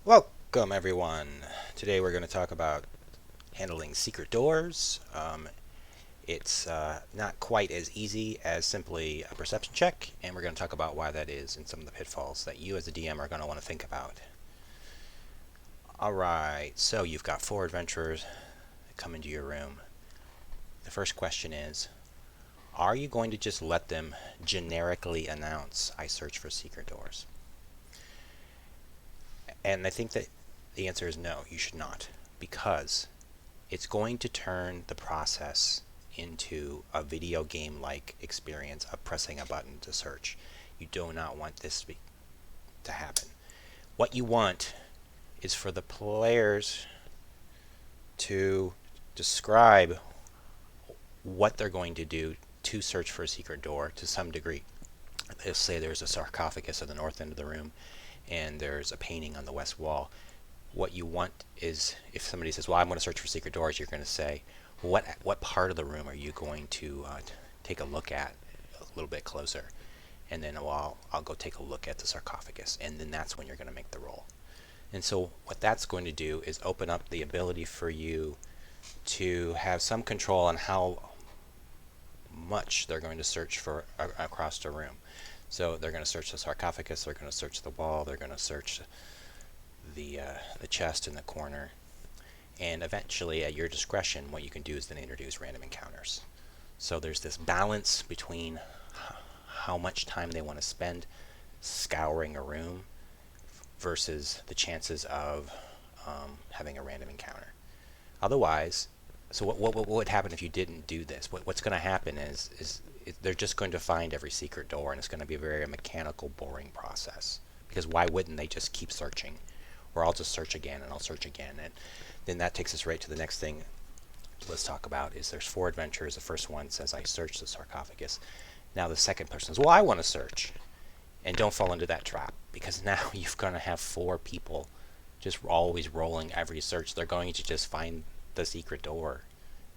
Welcome everyone. Today we're going to talk about handling secret doors. It's not quite as easy as simply a perception check, and we're going to talk about why that is and some of the pitfalls that you as a DM are going to want to think about. Alright, so you've got 4 adventurers that come into your room. The first question is, are you going to just let them generically announce, I search for secret doors? And I think that the answer is no, you should not, because it's going to turn the process into a video game-like experience of pressing a button to search. You do not want this to happen. What you want is for the players to describe what they're going to do to search for a secret door to some degree. Let's say there's a sarcophagus at the north end of the room and there's a painting on the west wall. What you want is, if somebody says, well, I'm going to search for secret doors, you're going to say, what part of the room are you going to take a look at a little bit closer? And then I'll go take a look at the sarcophagus, and then that's when you're going to make the roll. And so what that's going to do is open up the ability for you to have some control on how much they're going to search for across the room. So they're going to search the sarcophagus, they're going to search the wall, they're going to search the chest in the corner, and eventually at your discretion what you can do is then introduce random encounters. So there's this balance between how much time they want to spend scouring a room versus the chances of having a random encounter. Otherwise, so what would happen if you didn't do this? What's going to happen is they're just going to find every secret door, and it's going to be a very mechanical, boring process. Because why wouldn't they just keep searching? Or I'll just search again, and I'll search again. And then that takes us right to the next thing let's talk about. Is there's 4 adventurers. The first one says, I searched the sarcophagus. Now the second person says, well, I want to search. And don't fall into that trap, because now you're going to have 4 people just always rolling every search. They're going to just find the secret door.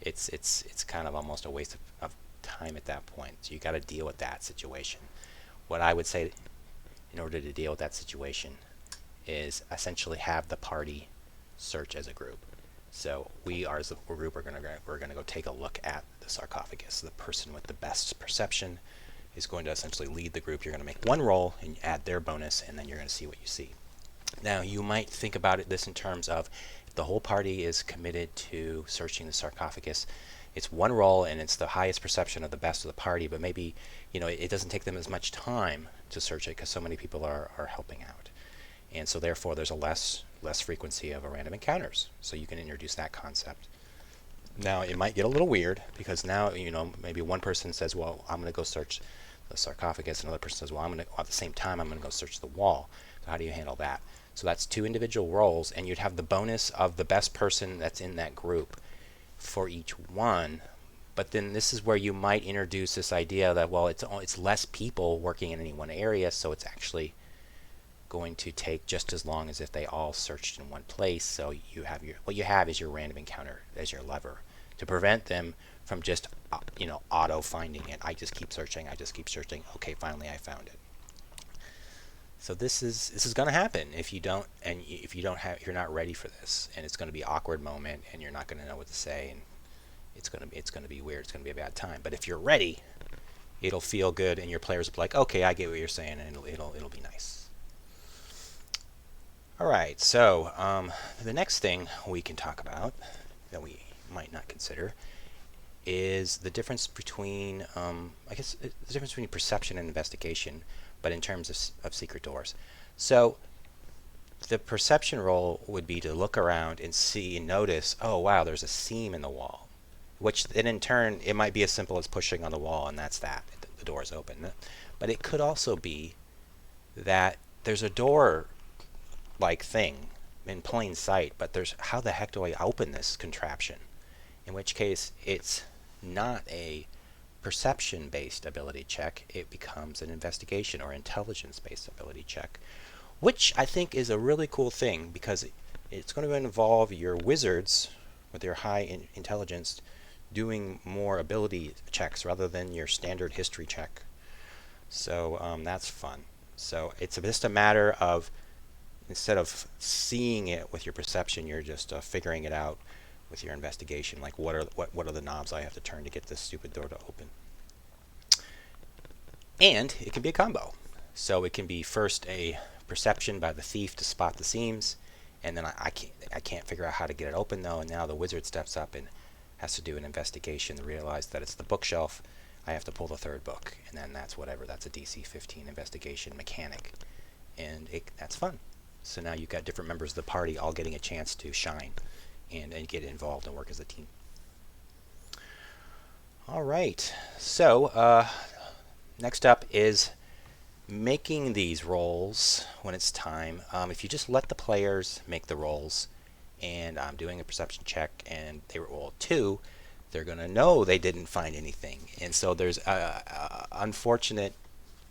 It's kind of almost a waste of time at that point. So you got to deal with that situation. What I would say in order to deal with that situation is essentially have the party search as a group. So we are as a group, we're going to go take a look at the sarcophagus. The person with the best perception is going to essentially lead the group. You're going to make one roll and add their bonus, and then you're going to see what you see. Now you might think about this in terms of, if the whole party is committed to searching the sarcophagus, it's one roll and it's the highest perception of the best of the party, but maybe it doesn't take them as much time to search it because so many people are helping out. And so therefore there's a less frequency of random encounters. So you can introduce that concept. Now it might get a little weird, because now maybe one person says, well, I'm going to go search the sarcophagus, another person says, well, at the same time I'm going to go search the wall. So how do you handle that? So that's 2 individual rolls, and you'd have the bonus of the best person that's in that group for each one. But then this is where you might introduce this idea that, well, it's less people working in any one area, so it's actually going to take just as long as if they all searched in one place. So what you have is your random encounter as your lever to prevent them from just auto finding it. I just keep searching. Okay, finally I found it. So this is going to happen if you don't, and if you're not ready for this, and it's going to be an awkward moment, and you're not going to know what to say, and it's going to be weird. It's going to be a bad time. But if you're ready, it'll feel good, and your players will be like, okay, I get what you're saying, and it'll be nice. All right. So the next thing we can talk about that we might not consider is the difference between, the difference between perception and investigation, but in terms of secret doors. So the perception roll would be to look around and see and notice, oh wow, there's a seam in the wall, which then in turn it might be as simple as pushing on the wall and that's that, the door is open. But it could also be that there's a door like thing in plain sight, but there's, how the heck do I open this contraption? In which case it's not a perception-based ability check, it becomes an investigation or intelligence-based ability check, which I think is a really cool thing, because it's going to involve your wizards with their high intelligence doing more ability checks rather than your standard history check. So that's fun. So it's just a matter of instead of seeing it with your perception, you're just figuring it out with your investigation. Like what are the knobs I have to turn to get this stupid door to open? And it can be a combo. So it can be first a perception by the thief to spot the seams, and then I can't figure out how to get it open though, and now the wizard steps up and has to do an investigation to realize that it's the bookshelf. I have to pull the third book, and then that's a DC 15 investigation mechanic, and that's fun. So now you've got different members of the party all getting a chance to shine and get involved and work as a team. All right, so next up is making these rolls when it's time. If you just let the players make the rolls, and I'm doing a perception check and they roll 2, they're going to know they didn't find anything. And so there's a unfortunate,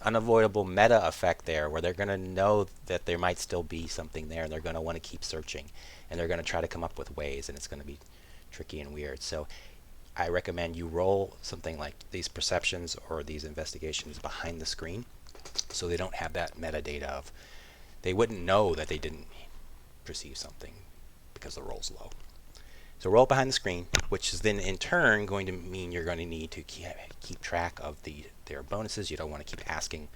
unavoidable meta effect there where they're going to know that there might still be something there, and they're going to want to keep searching, and they're going to try to come up with ways, and it's going to be tricky and weird. So I recommend you roll something like these perceptions or these investigations behind the screen, so they don't have that metadata of, they wouldn't know that they didn't perceive something because the roll's low. So roll behind the screen, which is then in turn going to mean you're going to need to keep track of their bonuses. You don't want to keep asking,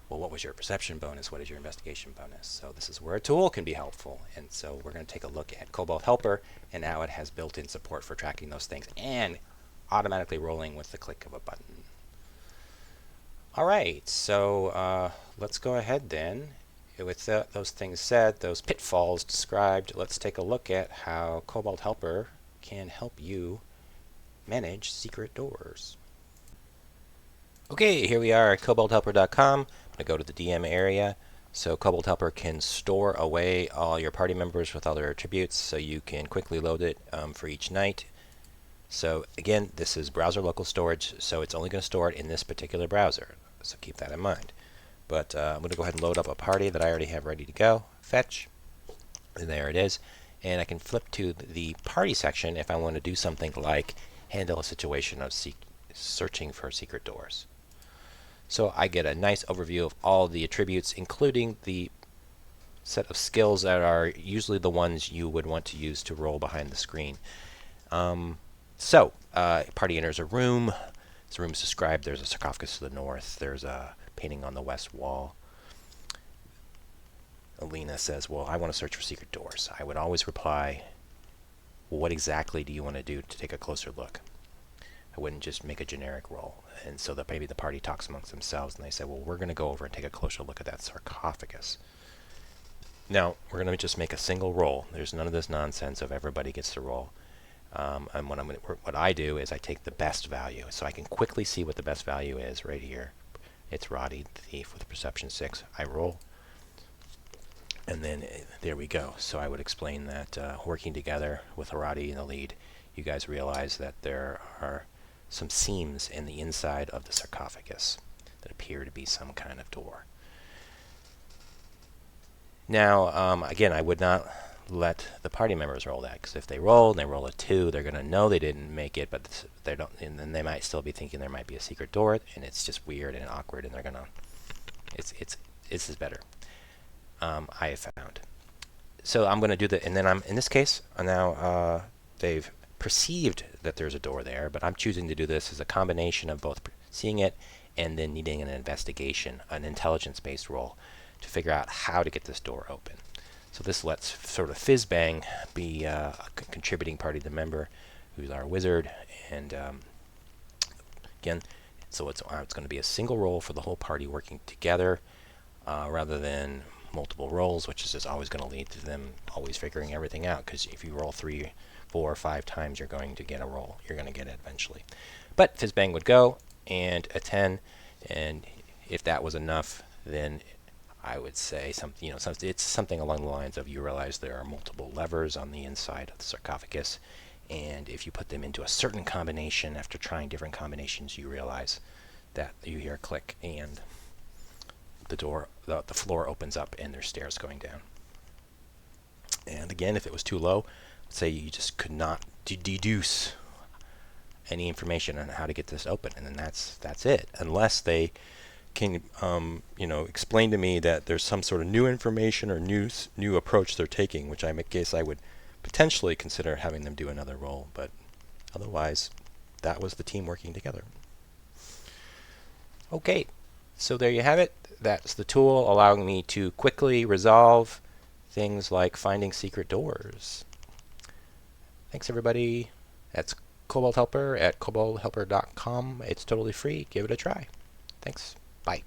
well, what was your perception bonus? What is your investigation bonus? So this is where a tool can be helpful. And so we're going to take a look at Kobold Helper, and now it has built-in support for tracking those things and automatically rolling with the click of a button. All right, so let's go ahead then. With those things said, those pitfalls described, let's take a look at how Kobold Helper can help you manage secret doors. Okay, here we are at koboldhelper.com. I'm going to go to the DM area. So Kobold Helper can store away all your party members with all their attributes, so you can quickly load it for each night. So again, this is browser local storage, so it's only going to store it in this particular browser. So keep that in mind. But I'm going to go ahead and load up a party that I already have ready to go. Fetch. And there it is. And I can flip to the party section if I want to do something like handle a situation of searching for secret doors. So I get a nice overview of all the attributes, including the set of skills that are usually the ones you would want to use to roll behind the screen. Party enters a room. This room is described. There's a sarcophagus to the north. There's a painting on the west wall. Alina says, well, I want to search for secret doors. I would always reply, well, what exactly do you want to do to take a closer look? I wouldn't just make a generic roll. And so that maybe the party talks amongst themselves, and they say, well, we're going to go over and take a closer look at that sarcophagus. Now, we're going to just make a single roll. There's none of this nonsense of everybody gets to roll. And what I do is I take the best value. So I can quickly see what the best value is right here. It's Roddy, the thief, with perception 6. I roll. And then there we go. So I would explain that working together with Roddy in the lead, you guys realize that there are some seams in the inside of the sarcophagus that appear to be some kind of door. Now, again, I would not let the party members roll that, because if they roll and they roll a 2, they're going to know they didn't make it, but they don't, and then they might still be thinking there might be a secret door, and it's just weird and awkward, and they're going to, this is better. I have found. So I'm going to do the, and then in this case, now they've perceived that there's a door there, but I'm choosing to do this as a combination of both seeing it and then needing an investigation, an intelligence-based roll to figure out how to get this door open. So this lets sort of Fizzbang be a contributing party to the member, who's our wizard, and again, so it's going to be a single roll for the whole party working together, rather than multiple rolls, which is just always going to lead to them always figuring everything out, because if you roll 3, 4, or 5 times, you're going to get a roll. You're going to get it eventually. But Fizzbang would go, and a 10, and if that was enough, then I would say something, it's something along the lines of, you realize there are multiple levers on the inside of the sarcophagus, and if you put them into a certain combination, after trying different combinations, you realize that you hear a click, and the door, the floor opens up, and there's stairs going down. And again, if it was too low, let's say you just could not deduce any information on how to get this open, and then that's it, unless they can explain to me that there's some sort of new information or new approach they're taking, which I guess I would potentially consider having them do another role. But otherwise, that was the team working together. Okay, so there you have it. That's the tool allowing me to quickly resolve things like finding secret doors. Thanks, everybody. That's Kobold Helper at koboldhelper.com. It's totally free. Give it a try. Thanks. Bye.